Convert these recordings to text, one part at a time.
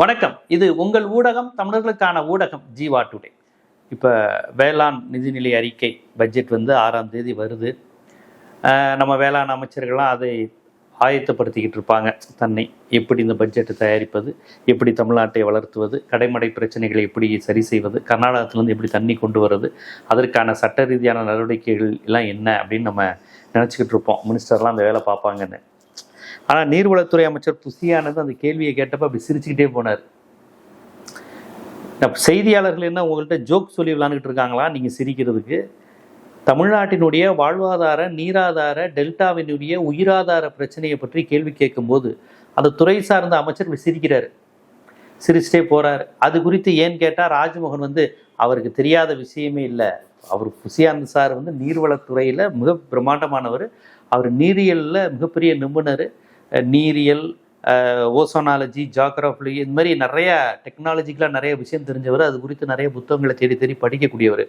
வணக்கம். இது உங்கள் ஊடகம், தமிழர்களுக்கான ஊடகம் ஜீவா டுடே. இப்போ வேளாண் நிதிநிலை அறிக்கை பட்ஜெட் 6ஆம் தேதி வருது. நம்ம வேளாண் அமைச்சர்கள்லாம் அதை ஆயத்தப்படுத்திக்கிட்டு இருப்பாங்க. தன்னை எப்படி இந்த பட்ஜெட்டை தயாரிப்பது, எப்படி தமிழ்நாட்டை வளர்த்துவது, கடைமடை பிரச்சனைகளை எப்படி சரி செய்வது, கர்நாடகத்திலேருந்து எப்படி தண்ணி கொண்டு வர்றது, அதற்கான சட்ட ரீதியான நடவடிக்கைகள் எல்லாம் என்ன அப்படின்னு நம்ம நினச்சிக்கிட்டு இருப்போம். மினிஸ்டர்லாம் அந்த வேலை பார்ப்பாங்கன்னு. ஆனால் நீர்வளத்துறை அமைச்சர் புசியானது அந்த கேள்வியை கேட்டப்ப அப்படி சிரிச்சுக்கிட்டே போனார். செய்தியாளர்கள் என்ன உங்கள்கிட்ட ஜோக் சொல்லி விளாண்டுக்கிட்டு இருக்காங்களா நீங்கள் சிரிக்கிறதுக்கு? தமிழ்நாட்டினுடைய வாழ்வாதார, நீராதார, டெல்டாவினுடைய உயிராதார பிரச்சனையை பற்றி கேள்வி கேட்கும்போது அந்த துறை சார்ந்த அமைச்சர் சிரிக்கிறார், சிரிச்சிட்டே போறார். அது குறித்து ஏன்னு கேட்டால் ராஜ்மோகன் அவருக்கு தெரியாத விஷயமே இல்லை. அவர் புசியானந்த் சார் நீர்வளத்துறையில் மிக பிரம்மாண்டமானவர். அவர் நீரியலில் மிகப்பெரிய நிபுணர். நீரியல், ஓசோனாலஜி, ஜியோகிராஃபி, இந்த மாதிரி நிறைய டெக்னாலஜிக்கலாக நிறைய விஷயம் தெரிஞ்சவர். அது குறித்து நிறைய புத்தகங்களை தேடி தேடி படிக்கக்கூடியவர்.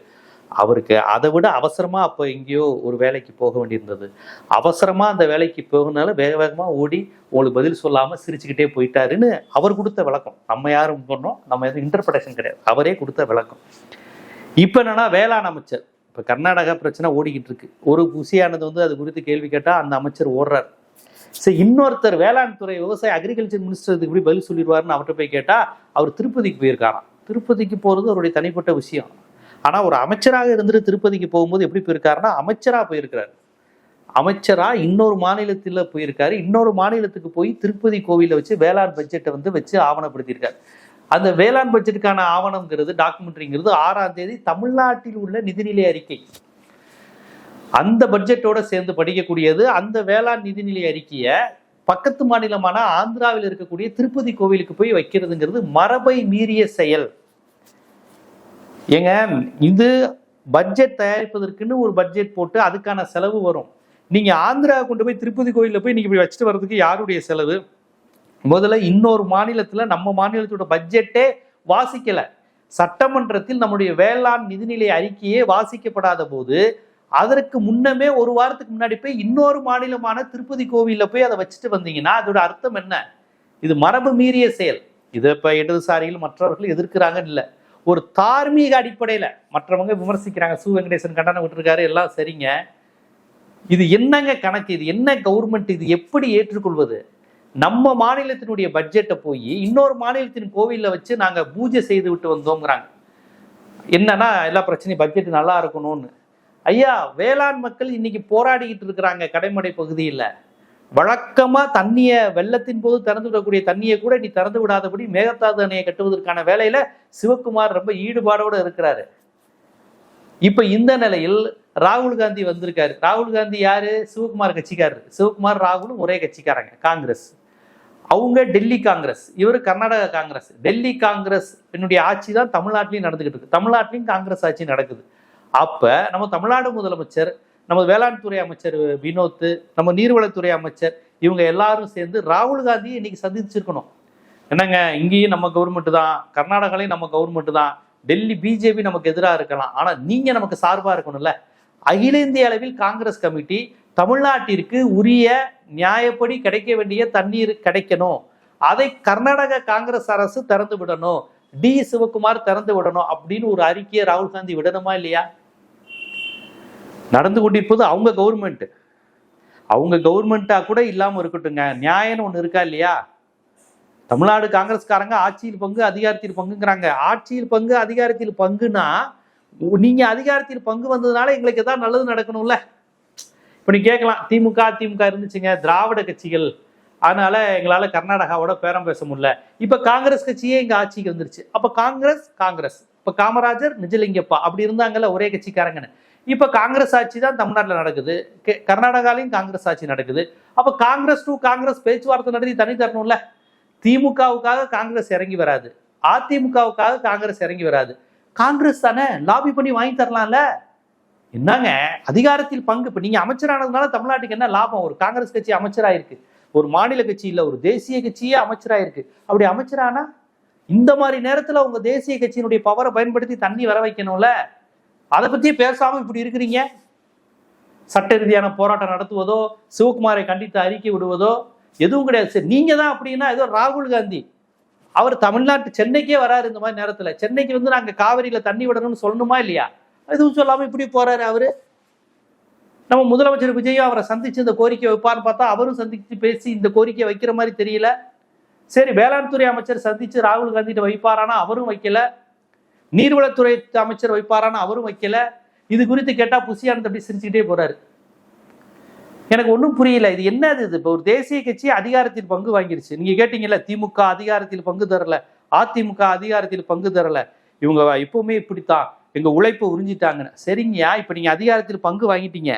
அவருக்கு அதை விட அவசரமாக அப்போ எங்கேயோ ஒரு வேலைக்கு போக வேண்டியிருந்தது. அவசரமாக அந்த வேலைக்கு போகனால வேக வேகமாக ஓடி உங்களுக்கு பதில் சொல்லாமல் சிரிச்சுக்கிட்டே போயிட்டாருன்னு அவர் கொடுத்த விளக்கம். நம்ம யாரும் பண்ணோம், நம்ம எதுவும் இன்டர்பிரேஷன் கிடையாது, அவரே கொடுத்த விளக்கம். இப்போ என்னன்னா, வேளாண் அமைச்சர் இப்போ கர்நாடகா பிரச்சனை ஓடிக்கிட்டு இருக்கு. ஒரு புசியானது அது குறித்து கேள்வி கேட்டால் அந்த அமைச்சர் ஓடுறார். சரி, இன்னொருத்தர் வேளாண் துறை விவசாய அக்ரிகல்ச்சர் மினிஸ்டர் இப்படி பதில் சொல்லிடுவாருன்னு அவர்கிட்ட போய் கேட்டால் அவர் திருப்பதிக்கு போயிருக்காராம். திருப்பதிக்கு போகிறது அவருடைய தனிப்பட்ட விஷயம். ஆனால் ஒரு அமைச்சராக இருந்துட்டு திருப்பதிக்கு போகும்போது எப்படி போயிருக்காருன்னா, அமைச்சராக போயிருக்கிறார். அமைச்சராக இன்னொரு மாநிலத்தில் போயிருக்காரு. இன்னொரு மாநிலத்துக்கு போய் திருப்பதி கோவிலில் வச்சு வேளாண் பட்ஜெட்டை வச்சு ஆவணப்படுத்தியிருக்காரு. அந்த வேளாண் பட்ஜெட்டுக்கான ஆவணம்ங்கிறது, டாக்குமெண்ட்ரிங்கிறது 6ஆம் தேதி தமிழ்நாட்டில் உள்ள நிதிநிலை அறிக்கை அந்த பட்ஜெட்டோட சேர்ந்து படிக்கக்கூடியது. அந்த வேளாண் நிதிநிலை அறிக்கையை பக்கத்து மாநிலமான ஆந்திராவில் இருக்கக்கூடிய திருப்பதி கோவிலுக்கு போய் வைக்கிறதுங்கிறது மரபை மீறிய செயல். ஏங்க, இது பட்ஜெட் தயாரிப்பதற்குன்னு ஒரு பட்ஜெட் போட்டு அதுக்கான செலவு வரும். நீங்க ஆந்திரா கொண்டு போய் திருப்பதி கோவிலில் போய் நீங்க போய் வச்சுட்டு வர்றதுக்கு யாருடைய செலவு? முதல்ல இன்னொரு மாநிலத்துல நம்ம மாநிலத்தோட பட்ஜெட்டே வாசிக்கல. சட்டமன்றத்தில் நம்முடைய வேளாண் நிதிநிலை அறிக்கையே வாசிக்கப்படாத போது அதற்கு முன்னமே ஒரு வாரத்துக்கு முன்னாடி போய் இன்னொரு மாநிலமான திருப்பதி கோவில்ல போய் அதை வச்சுட்டு வந்தீங்கன்னா அதோட அர்த்தம் என்ன? இது மரபு மீறிய செயல். இதை இப்ப இடதுசாரிகள் மற்றவர்கள் எதிர்க்கிறாங்கன்னு இல்லை, ஒரு தார்மீக அடிப்படையில மற்றவங்க விமர்சிக்கிறாங்க. சு வெங்கடேசன் கண்டனம் விட்டுருக்காரு, எல்லாம் சரிங்க. இது என்னங்க கணக்கு? இது என்ன கவர்மெண்ட்? இது எப்படி ஏற்றுக்கொள்வது? நம்ம மாநிலத்தினுடைய பட்ஜெட்டை போய் இன்னொரு மாநிலத்தின் கோவிலில் வச்சு நாங்கள் பூஜை செய்து விட்டு வந்தோங்கிறாங்க. என்னன்னா, எல்லா பிரச்சனையும் பட்ஜெட் நல்லா இருக்கணும்னு. ஐயா, வேளாண் மக்கள் இன்னைக்கு போராடிக்கிட்டு இருக்கிறாங்க. கடைமடை பகுதியில் வழக்கமா தண்ணியை வெள்ளத்தின் போது திறந்து விடக்கூடிய தண்ணியை கூட நீ திறந்து விடாதபடி மேகதாது அணையை கட்டுவதற்கான வேலையில சிவகுமார் ரொம்ப ஈடுபாடோட இருக்கிறாரு. இப்ப இந்த நிலையில் ராகுல் காந்தி வந்திருக்காரு. ராகுல் காந்தி யாரு? சிவகுமார் கட்சிக்காரரு. சிவகுமார் ராகுலும் ஒரே கட்சிக்காரங்க, காங்கிரஸ். அவங்க டெல்லி காங்கிரஸ், இவர் கர்நாடகா காங்கிரஸ். டெல்லி காங்கிரஸ் என்னுடைய ஆட்சி தான் தமிழ்நாட்டிலையும் நடந்துகிட்டு இருக்கு. தமிழ்நாட்டிலையும் காங்கிரஸ் ஆட்சி நடக்குது. அப்ப நம்ம தமிழ்நாடு முதலமைச்சர், நம்ம வேளாண் துறை அமைச்சர் வினோத், நம்ம நீர்வளத்துறை அமைச்சர், இவங்க எல்லாரும் சேர்ந்து ராகுல் காந்தியை இன்னைக்கு சந்திச்சிருக்கணும். என்னங்க, இங்கேயும் நம்ம கவர்மெண்ட் தான், கர்நாடகாலையும் நம்ம கவர்மெண்ட் தான், டெல்லி பிஜேபி நமக்கு எதிராக இருக்கலாம், ஆனா நீங்க நமக்கு சார்பா இருக்கணும்ல. அகில இந்திய அளவில் காங்கிரஸ் கமிட்டி தமிழ்நாட்டிற்கு உரிய நியாயப்படி கிடைக்க வேண்டிய தண்ணீர் கிடைக்கணும், அதை கர்நாடக காங்கிரஸ் அரசு திறந்து விடணும், டி சிவகுமார் திறந்து விடணும் அப்படின்னு ஒரு அறிக்கையை ராகுல் காந்தி விடணுமா இல்லையா? நடந்து கொண்டிருப்பது அவங்க கவர்மெண்ட். அவங்க கவர்மெண்டா கூட இல்லாம இருக்கட்டுங்க, நியாயம்னு ஒண்ணு இருக்கா இல்லையா? தமிழ்நாடு காங்கிரஸ்காரங்க ஆட்சியில் பங்கு அதிகாரத்தில் பங்குங்கிறாங்க. ஆட்சியில் பங்கு அதிகாரத்தில் பங்குனா நீங்க அதிகாரத்தில் பங்கு வந்ததுனால எங்களுக்கு ஏதாவது நல்லது நடக்கணும்ல. இப்ப நீ கேட்கலாம், திமுக இருந்துச்சுங்க, திராவிட கட்சிகள், அதனால எங்களால கர்நாடகாவோட பேரம் பேச முடியல. இப்ப காங்கிரஸ் கட்சியே எங்க ஆட்சிக்கு வந்துருச்சு. அப்ப காங்கிரஸ் இப்ப காமராஜர், நிஜலிங்கப்பா அப்படி இருந்தாங்கல்ல ஒரே கட்சிக்காரங்கன்னு. இப்ப காங்கிரஸ் ஆட்சி தான் தமிழ்நாட்டில் நடக்குது, கர்நாடகாலையும் காங்கிரஸ் ஆட்சி நடக்குது. அப்ப காங்கிரஸ் டு காங்கிரஸ் பேச்சுவார்த்தை நடத்தி தனி தரணும்ல. திமுகவுக்காக காங்கிரஸ் இறங்கி வராது, அதிமுகவுக்காக காங்கிரஸ் இறங்கி வராது. காங்கிரஸ் தானே லாபி பண்ணி வாங்கி தரலாம்ல. என்னங்க அதிகாரத்தில் பங்கு? இப்ப நீங்க அமைச்சரானதுனால தமிழ்நாட்டுக்கு என்ன லாபம்? ஒரு காங்கிரஸ் கட்சி அமைச்சராயிருக்கு, ஒரு மாநில கட்சி இல்ல, ஒரு தேசிய கட்சியே அமைச்சராயிருக்கு. அப்படி அமைச்சரானா இந்த மாதிரி நேரத்துல உங்க தேசிய கட்சியினுடைய பவரை பயன்படுத்தி தண்ணி வர வைக்கணும்ல. அதை பத்தியே பேசாம இப்படி இருக்கிறீங்க. சட்ட ரீதியான போராட்டம் நடத்துவதோ, சிவகுமாரை கண்டித்து அறிக்கை விடுவதோ எதுவும் கிடையாது. சரி, நீங்க தான் அப்படின்னா ஏதோ ராகுல் காந்தி அவர் தமிழ்நாட்டு சென்னைக்கே வராரு இந்த மாதிரி நேரத்துல. சென்னைக்கு வந்து நாங்க காவிரியில தண்ணி விடணும்னு சொல்லணுமா இல்லையா? எதுவும் சொல்லாம இப்படி போறாரு அவரு. நம்ம முதலமைச்சர் விஜயும் அவரை சந்திச்சு இந்த கோரிக்கை வைப்பார்னு பார்த்தா அவரும் சந்திச்சு பேசி இந்த கோரிக்கையை வைக்கிற மாதிரி தெரியல. சரி, வேளாண் துறை அமைச்சர் சந்திச்சு ராகுல் காந்திட்ட வைப்பாரானா அவரும் வைக்கல. நீர்வளத்துறை அமைச்சர் வைப்பாரானா அவரும் வைக்கல. இது குறித்து கேட்டா புசியானந்த் அப்படி சிரிச்சுக்கிட்டே போறாரு. எனக்கு ஒன்றும் புரியல, இது என்னது? இது இப்போ ஒரு தேசிய கட்சி அதிகாரத்தில் பங்கு வாங்கிருச்சு. நீங்க கேட்டீங்கல்ல, திமுக அதிகாரத்தில் பங்கு தரல, அதிமுக அதிகாரத்தில் பங்கு தரல, இவங்க எப்பவுமே இப்படித்தான் எங்க உழைப்பை உறிஞ்சிட்டாங்கன்னு. சரிங்கயா, இப்ப நீங்க அதிகாரத்தில் பங்கு வாங்கிட்டீங்க.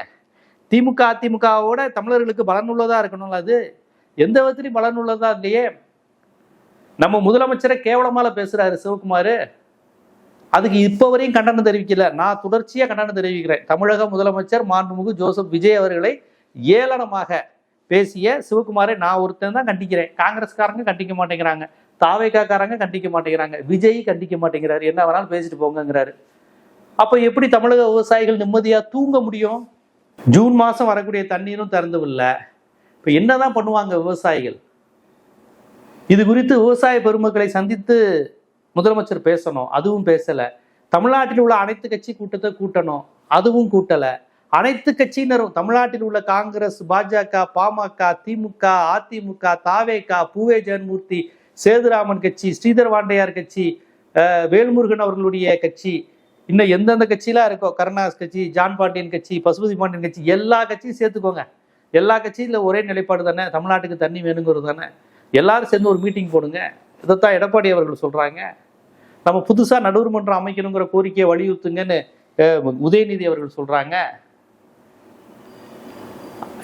திமுக அதிமுகவோட தமிழர்களுக்கு பலனுள்ளதா இருக்கணும்ல? அது எந்த விதத்திலையும் பலனுள்ளதா இல்லையே. நம்ம முதலமைச்சரை கேவலமால பேசுறாரு சிவகுமார். அதுக்கு இப்ப வரையும் கண்டனம் தெரிவிக்கல. நான் தொடர்ச்சியா கண்டனம் தெரிவிக்கிறேன். தமிழக முதலமைச்சர் மாண்புமிகு ஜோசப் விஜய் அவர்களை ஏளனமாக பேசிய சிவகுமாரை நான் ஒருத்தன் தான் கண்டிக்கிறேன். காங்கிரஸ்காரங்க கண்டிக்க மாட்டேங்கிறாங்க, தாவேக்காரங்க கண்டிக்க மாட்டேங்கிறாங்க, விஜய் கண்டிக்க மாட்டேங்கிறாரு. என்ன வேணாலும் பேசிட்டு போங்கிறாரு. அப்ப எப்படி தமிழக விவசாயிகள் நிம்மதியா தூங்க முடியும்? ஜூன் மாசம் வரக்கூடிய தண்ணீரும் திறந்துவில்ல. இப்ப என்னதான் பண்ணுவாங்க விவசாயிகள்? இது குறித்து விவசாய பெருமக்களை சந்தித்து முதலமைச்சர் பேசணும், அதுவும் பேசல. தமிழ்நாட்டில் உள்ள அனைத்து கட்சி கூட்டத்தை கூட்டணும், அதுவும் கூட்டல. அனைத்து கட்சியினரும், தமிழ்நாட்டில் உள்ள காங்கிரஸ், பாஜக, பாமக, திமுக, அதிமுக, தாவேகா, பூவே ஜெகன்மூர்த்தி, சேதுராமன் கட்சி, ஸ்ரீதர் வாண்டையார் கட்சி, வேல்முருகன் அவர்களுடைய கட்சி, இன்னும் எந்தெந்த கட்சியெல்லாம் இருக்கோ, கருணாஸ் கட்சி, ஜான் பாண்டியன் கட்சி, பசுபதி பாண்டியன் கட்சி, எல்லா கட்சியும் சேர்த்துக்கோங்க. எல்லா கட்சியில ஒரே நிலைப்பாடு தானே, தமிழ்நாட்டுக்கு தண்ணி வேணுங்கிறது தானே. எல்லாரும் சேர்ந்து ஒரு மீட்டிங் போடுங்க. இதைத்தான் எடப்பாடி அவர்கள் சொல்றாங்க. நம்ம புதுசா நடுவர் மன்றம் அமைக்கணுங்கிற கோரிக்கையை வலியுறுத்துங்கன்னு உதயநிதி அவர்கள் சொல்றாங்க.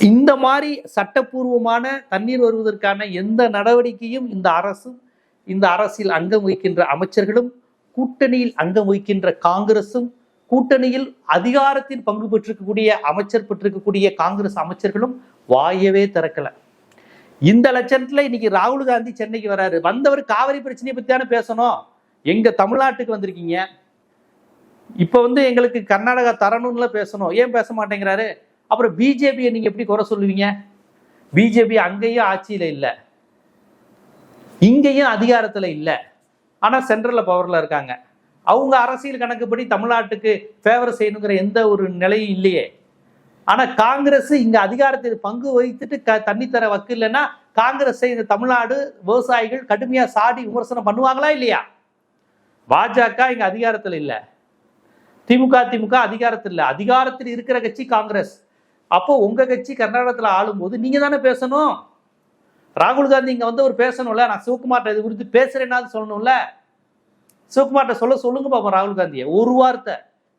இந்த மாதிரி சட்டப்பூர்வமான தண்ணீர் வருவதற்கான எந்த நடவடிக்கையும் இந்த அரசும், இந்த அரசில் அங்கம் வகிக்கின்ற அமைச்சர்களும், கூட்டணியில் அங்கம் வகிக்கின்ற காங்கிரசும், கூட்டணியில் அதிகாரத்தில் பங்கு பெற்றிருக்கக்கூடிய அமைச்சர் பெற்றிருக்கக்கூடிய காங்கிரஸ் அமைச்சர்களும் வாயவே திறக்கல. இந்த லட்சணத்துல இன்னைக்கு ராகுல் காந்தி சென்னைக்கு வராரு. வந்தவர் காவிரி பிரச்சனையை பத்தி தானே பேசணும். எங்க தமிழ்நாட்டுக்கு வந்திருக்கீங்க, இப்ப வந்து எங்களுக்கு கர்நாடகா தரணும்ல பேசணும், ஏன் பேச மாட்டேங்கிறாரு? அப்புறம் பிஜேபியை நீங்க எப்படி குறை சொல்லுவீங்க? பிஜேபி அங்கேயும் ஆட்சியில இல்லை, இங்கேயும் அதிகாரத்துல இல்லை, ஆனா சென்ட்ரல்ல பவர்ல இருக்காங்க. அவங்க அரசியல் கணக்குப்படி தமிழ்நாட்டுக்கு ஃபேவர் செய்யணுங்கிற எந்த ஒரு நிலையும் இல்லையே. ஆனா காங்கிரஸ் இங்க அதிகாரத்தில் பங்கு வகித்துட்டு தண்ணி தர வக்கு இல்லைன்னா காங்கிரஸை இந்த தமிழ்நாடு விவசாயிகள் கடுமையா சாடி விமர்சனம் பண்ணுவாங்களா இல்லையா? பாஜக இங்க அதிகாரத்தில் இல்லை, திமுக அதிகாரத்தில் இல்லை, அதிகாரத்தில் இருக்கிற கட்சி காங்கிரஸ். அப்போ உங்க கட்சி கர்நாடகத்தில் ஆளும் போது நீங்க தானே பேசணும். ராகுல் காந்தி இங்க வந்து ஒரு பேசணும்ல, நான் சிவகுமார்ட்ட இது குறித்து பேசுறேன்னா சொல்லணும்ல. சிவகுமார்ட்ட சொல்லுங்க பாப்போம் ராகுல் காந்தியை ஒரு வார்த்தை,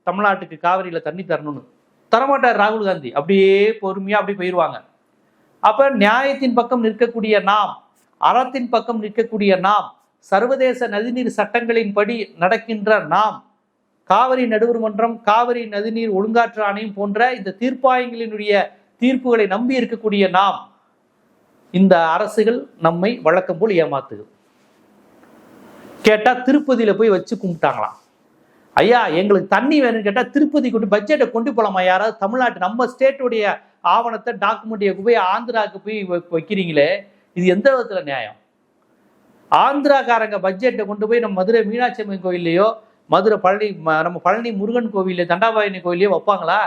தமிழ்நாட்டுக்கு காவிரியில தண்ணி தரணும்னு. தரமாட்டார் ராகுல் காந்தி, அப்படியே பொறுமையா அப்படி போயிடுவாங்க. அப்ப நியாயத்தின் பக்கம் நிற்கக்கூடிய நாம், அறத்தின் பக்கம் நிற்கக்கூடிய நாம், சர்வதேச நதிநீர் சட்டங்களின்படி நடக்கின்ற நாம், காவிரி நடுவர் மன்றம், காவிரி நதிநீர் ஒழுங்காற்று ஆணையம் போன்ற இந்த தீர்ப்பாயங்களினுடைய தீர்ப்புகளை நம்பி இருக்கக்கூடிய நாம், இந்த அரசுகள் நம்மை வழக்கம் போல் ஏமாத்துது. கேட்டா திருப்பதியில போய் வச்சு கும்பிட்டாங்களாம். ஐயா எங்களுக்கு தண்ணி வேணும்னு கேட்டா திருப்பதி கொண்டு பட்ஜெட்டை கொண்டு போலாமா? யாராவது தமிழ்நாட்டு நம்ம ஸ்டேட்டுடைய ஆவணத்தை டாக்குமெண்ட்டை போய் ஆந்திராவுக்கு போய் வைக்கிறீங்களே, இது எந்த விதத்துல நியாயம்? ஆந்திராக்காரங்க பட்ஜெட்டை கொண்டு போய் நம்ம மதுரை மீனாட்சி அம்மன் கோயிலையோ, மதுரை பழனி, நம்ம பழனி முருகன் கோவில, தண்டாபாயினி கோயிலையோ வைப்பாங்களா?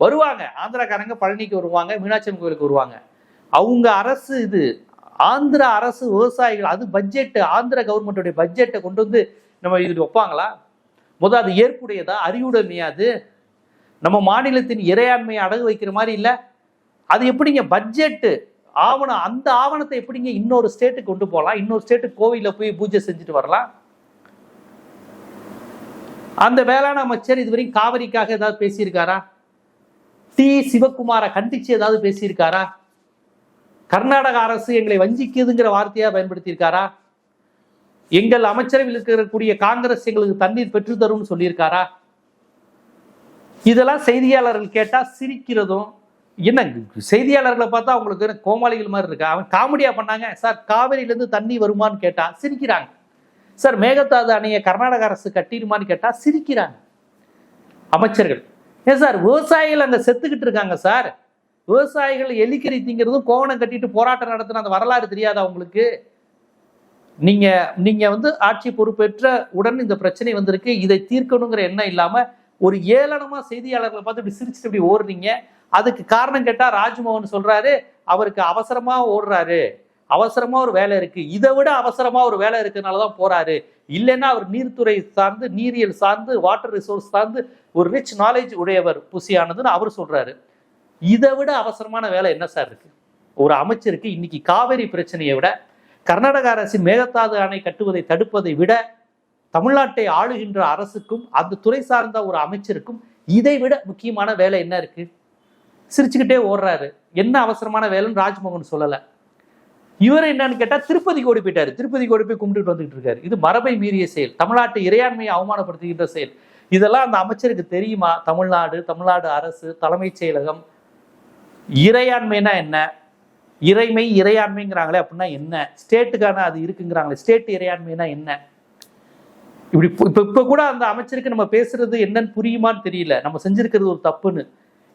வருவாங்க. ஆந்திராக்காரங்க பழனிக்கு வருவாங்க, மீனாட்சி அம்மன் கோயிலுக்கு வருவாங்க. அவங்க அரசு இது. ஆந்திரா அரசு விவசாயிகள், அது பட்ஜெட், ஆந்திர கவர்மெண்ட்டுடைய பட்ஜெட்டை கொண்டு வந்து நம்ம இது வைப்பாங்களா? முதல் அது ஏற்புடையதா, அறிவுடைமையா? அது நம்ம மாநிலத்தின் இறையாண்மையை அடகு வைக்கிற மாதிரி இல்லை. அது எப்படிங்க பட்ஜெட் ஆவணம், அந்த ஆவணத்தை எப்படிங்க இன்னொரு ஸ்டேட்டுக்கு கொண்டு போகலாம்? இன்னொரு ஸ்டேட்டுக்கு கோவில போய் பூஜை செஞ்சுட்டு வரலாம்? அந்த வேளாண் அமைச்சர் இதுவரையும் காவிரிக்காக ஏதாவது பேசியிருக்காரா? டி சிவகுமாரை கண்டிச்சு ஏதாவது பேசியிருக்காரா? கர்நாடக அரசு எங்களை வஞ்சிக்குதுங்கிற வார்த்தையா பயன்படுத்தியிருக்காரா? எங்கள் அமைச்சரவையில் இருக்கக்கூடிய காங்கிரஸ் எங்களுக்கு தண்ணீர் பெற்று தரும் சொல்லியிருக்காரா? இதெல்லாம் செய்தியாளர்கள் கேட்டா சிரிக்கிறதும், என்ன செய்தியாளர்களை பார்த்தா அவங்களுக்கு கோமாளிகள் மாதிரி இருக்கா? அவன் காமெடியா பண்ணாங்க சார், காவிரியிலிருந்து தண்ணி வருமானு கேட்டா சிரிக்கிறாங்க. சார் மேகதாது அணையை கர்நாடக அரசு கட்டிடுமான்னு கேட்டா சிரிக்கிறாங்க அமைச்சர்கள். ஏன் சார் விவசாயிகள் அங்க செத்துக்கிட்டு இருக்காங்க சார். விவசாயிகள் எலிக்கறி திங்கிறதும் கோவணம் கட்டிட்டு போராட்டம் நடத்தின அந்த வரலாறு தெரியாதா உங்களுக்கு? நீங்க வந்து ஆட்சி பொறுப்பேற்ற உடன் இந்த பிரச்சனை வந்திருக்கு, இதை தீர்க்கணுங்கிற எண்ணம் இல்லாம ஒரு ஏளனமா செய்தியாளர்களை பார்த்து இப்படி சிரிச்சுட்டு இப்படி ஓடுறீங்க. அதுக்கு காரணம் கேட்டா ராஜ்மோகன் சொல்றாரு, அவருக்கு அவசரமா ஓடுறாரு, அவசரமா ஒரு வேலை இருக்கு, இதை விட அவசரமா ஒரு வேலை இருக்கிறதுனாலதான் போறாரு, இல்லைன்னா அவர் நீர்த்துறை சார்ந்து, நீரியல் சார்ந்து, வாட்டர் ரிசோர்ஸ் சார்ந்து ஒரு ரிச் நாலேஜ் உடையவர் புசியானதுன்னு அவர் சொல்றாரு. இதை விட அவசரமான வேலை என்ன சார் இருக்கு ஒரு அமைச்சருக்கு? இன்னைக்கு காவிரி பிரச்சனையை விட, கர்நாடக அரசின் மேகதாது அணை கட்டுவதை தடுப்பதை விட, தமிழ்நாட்டை ஆளுகின்ற அரசுக்கும் அந்த துறை சார்ந்த ஒரு அமைச்சருக்கும் இதை விட முக்கியமான வேலை என்ன இருக்கு? சிரிச்சுக்கிட்டே ஓடுறாரு. என்ன அவசரமான வேலைன்னு ராஜ்மோகன் சொல்லல. இவர் என்னன்னு கேட்டா திருப்பதிக்கு ஓடி போயிட்டாரு. திருப்பதிக்கு ஓடி போய் கும்பிட்டு வந்துட்டு இருக்காரு. இது மரபை மீறிய செயல், தமிழ்நாட்டு இறையாண்மையை அவமானப்படுத்துகின்ற செயல். இதெல்லாம் அந்த அமைச்சருக்கு தெரியுமா? தமிழ்நாடு அரசு, தலைமைச் செயலகம், இறையாண்மைனா என்ன, இறைமை இறையாண்மைங்கிறாங்களே அப்படின்னா என்ன, ஸ்டேட்டுக்கான அது இருக்குங்கிறாங்களே, ஸ்டேட் இறையாண்மைனா என்ன? இப்படி இப்ப கூட அந்த அமைச்சருக்கு நம்ம பேசுறது என்னன்னு புரியுமான்னு தெரியல. நம்ம செஞ்சிருக்கிறது ஒரு தப்புன்னு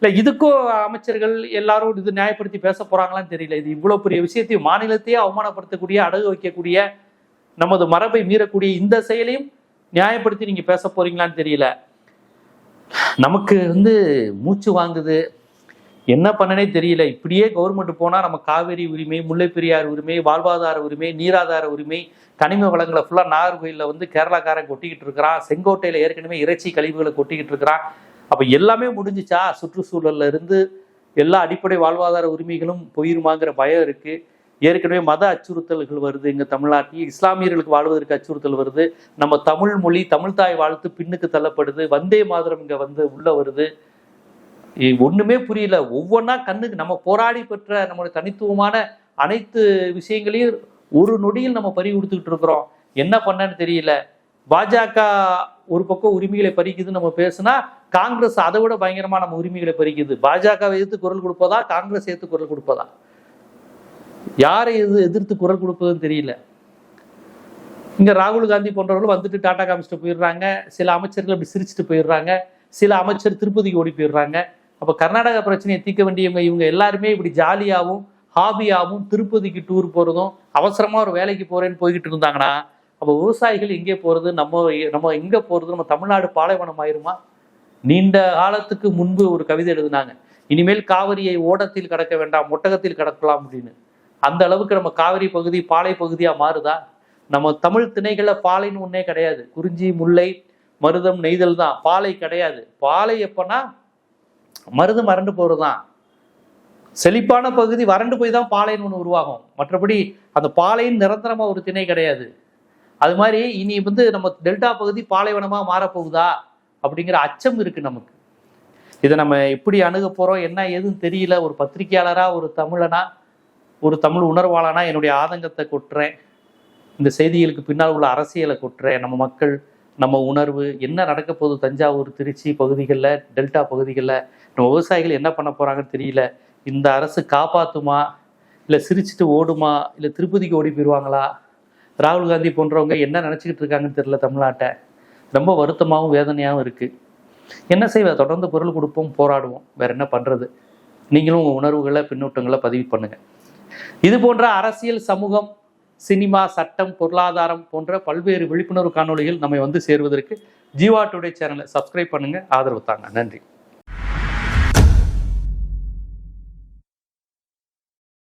இல்லை, இதுக்கும் அமைச்சர்கள் எல்லாரும் இது நியாயப்படுத்தி பேச போறாங்களான்னு தெரியல. இது இவ்வளவு பெரிய விஷயத்தையும் மாநிலத்தையே அவமானப்படுத்தக்கூடிய, அடகு வைக்கக்கூடிய, நமது மரபை மீறக்கூடிய இந்த செயலையும் நியாயப்படுத்தி நீங்க பேச போறீங்களான்னு தெரியல. நமக்கு வந்து மூச்சு வாங்குது, என்ன பண்ணனே தெரியல. இப்படியே கவர்மெண்ட் போனா நம்ம காவிரி உரிமை, முல்லை பெரியார் உரிமை, வாழ்வாதார உரிமை, நீராதார உரிமை, கனிம வளங்களை ஃபுல்லா நாகர்கோயிலில் வந்து கேரளாக்காரன் கொட்டிக்கிட்டு இருக்கிறான், செங்கோட்டையில ஏற்கனவே இறைச்சி கழிவுகளை கொட்டிக்கிட்டு இருக்கிறான். அப்ப எல்லாமே முடிஞ்சிச்சா? சுற்றுச்சூழல்ல இருந்து எல்லா அடிப்படை வாழ்வாதார உரிமைகளும் போயிருமாங்கிற பயம் இருக்கு. ஏற்கனவே மத அச்சுறுத்தல்கள் வருது இங்க தமிழ்நாட்டில், இஸ்லாமியர்களுக்கு வாழ்வதற்கு அச்சுறுத்தல் வருது, நம்ம தமிழ் மொழி, தமிழ் தாய் வாழ்த்து பின்னுக்கு தள்ளப்படுது, வந்தே மாதரம் இங்க வந்து உள்ள வருது. ஒண்ணுமே புரியல. ஒவ்வொன்றா கண்ணுக்கு நம்ம போராடி பெற்ற நம்மளுடைய தனித்துவமான அனைத்து விஷயங்களையும் ஒரு நொடியில் நம்ம பறி கொடுத்துக்கிட்டு இருக்கிறோம். என்ன பண்ணன்னு தெரியல. பாஜக ஒரு பக்கம் உரிமைகளை பறிக்குதுன்னு நம்ம பேசுனா, காங்கிரஸ் அதை விட பயங்கரமா நம்ம உரிமைகளை பறிக்குது. பாஜக எதிர்த்து குரல் கொடுப்பதா, காங்கிரஸ் எதிர்த்து குரல் கொடுப்பதா, யாரை எதிர்த்து குரல் கொடுப்பதுன்னு தெரியல. இங்க ராகுல் காந்தி போன்றவர்கள் வந்துட்டு டாடா காமிச்சிட்டு போயிடுறாங்க, சில அமைச்சர்கள் அப்படி சிரிச்சுட்டு போயிடுறாங்க, சில அமைச்சர் திருப்பதிக்கு ஓடி போயிடுறாங்க. அப்ப கர்நாடகா பிரச்சனையை தீர்க்க வேண்டியவங்க இவங்க எல்லாருமே இப்படி ஜாலியாகவும் ஹாபியாகவும் திருப்பதிக்கு டூர் போறதும், அவசரமா ஒரு வேலைக்கு போறேன்னு போய்கிட்டு இருந்தாங்கன்னா, அப்போ விவசாயிகள் எங்கே போறது, நம்ம எங்க போறது? நம்ம தமிழ்நாடு பாலைவனம் ஆயிருமா? நீண்ட காலத்துக்கு முன்பு ஒரு கவிதை எழுதினாங்க, இனிமேல் காவிரியை ஓடத்தில் கடக்க வேண்டாம், ஒட்டகத்தில் கடக்கலாம் அப்படின்னு. அந்த அளவுக்கு நம்ம காவிரி பகுதி பாலை பகுதியா மாறுதா? நம்ம தமிழ் திணைகள்ல பாலைன்னு ஒன்னே கிடையாது. குறிஞ்சி, முல்லை, மருதம், நெய்தல் தான். பாலை கிடையாது. பாலை எப்பன்னா மருதம் வறண்டு போறதுதான். செழிப்பான பகுதி வறண்டு போய் தான் பாலைன்னு ஒன்று உருவாகும். மற்றபடி அந்த பாலையின் நிரந்தரமா ஒரு திணை கிடையாது. அது மாதிரி இனி வந்து நம்ம டெல்டா பகுதி பாலைவனமா மாறப்போகுதா அப்படிங்கிற அச்சம் இருக்கு நமக்கு. இதை நம்ம எப்படி அணுக போறோம், என்ன ஏதுன்னு தெரியல. ஒரு பத்திரிகையாளரா, ஒரு தமிழனா, ஒரு தமிழ் உணர்வாளனா என்னுடைய ஆதங்கத்தை கொட்டுறேன். இந்த செய்திகளுக்கு பின்னால் உள்ள அரசியலை கொட்டுறேன். நம்ம மக்கள், நம்ம உணர்வு, என்ன நடக்க போகுது தஞ்சாவூர், திருச்சி பகுதிகளில், டெல்டா பகுதிகளில் நம்ம விவசாயிகள் என்ன பண்ண போறாங்கன்னு தெரியல. இந்த அரசு காப்பாத்துமா, இல்லை சிரிச்சுட்டு ஓடுமா, இல்லை திருப்பதிக்கு ஓடி போயிடுவாங்களா? ராகுல் காந்தி போன்றவங்க என்ன நினச்சிக்கிட்டு இருக்காங்கன்னு தெரியல. தமிழ்நாட்டை ரொம்ப வருத்தமாகவும் வேதனையாகவும் இருக்குது. என்ன செய்வ? தொடர்ந்து குரல் கொடுப்போம், போராடுவோம். வேற என்ன பண்ணுறது? நீங்களும் உங்கள் உணர்வுகளை, பின்னூட்டங்களை பதிவு பண்ணுங்கள். இது போன்ற அரசியல், சமூகம், சினிமா, சட்டம், பொருளாதாரம் போன்ற பல்வேறு விழிப்புணர்வு காணொளிகள் நம்மை வந்து சேருவதற்கு ஜீவா டுடே சேனலை சப்ஸ்கிரைப் பண்ணுங்கள், ஆதரவு தாங்க. நன்றி.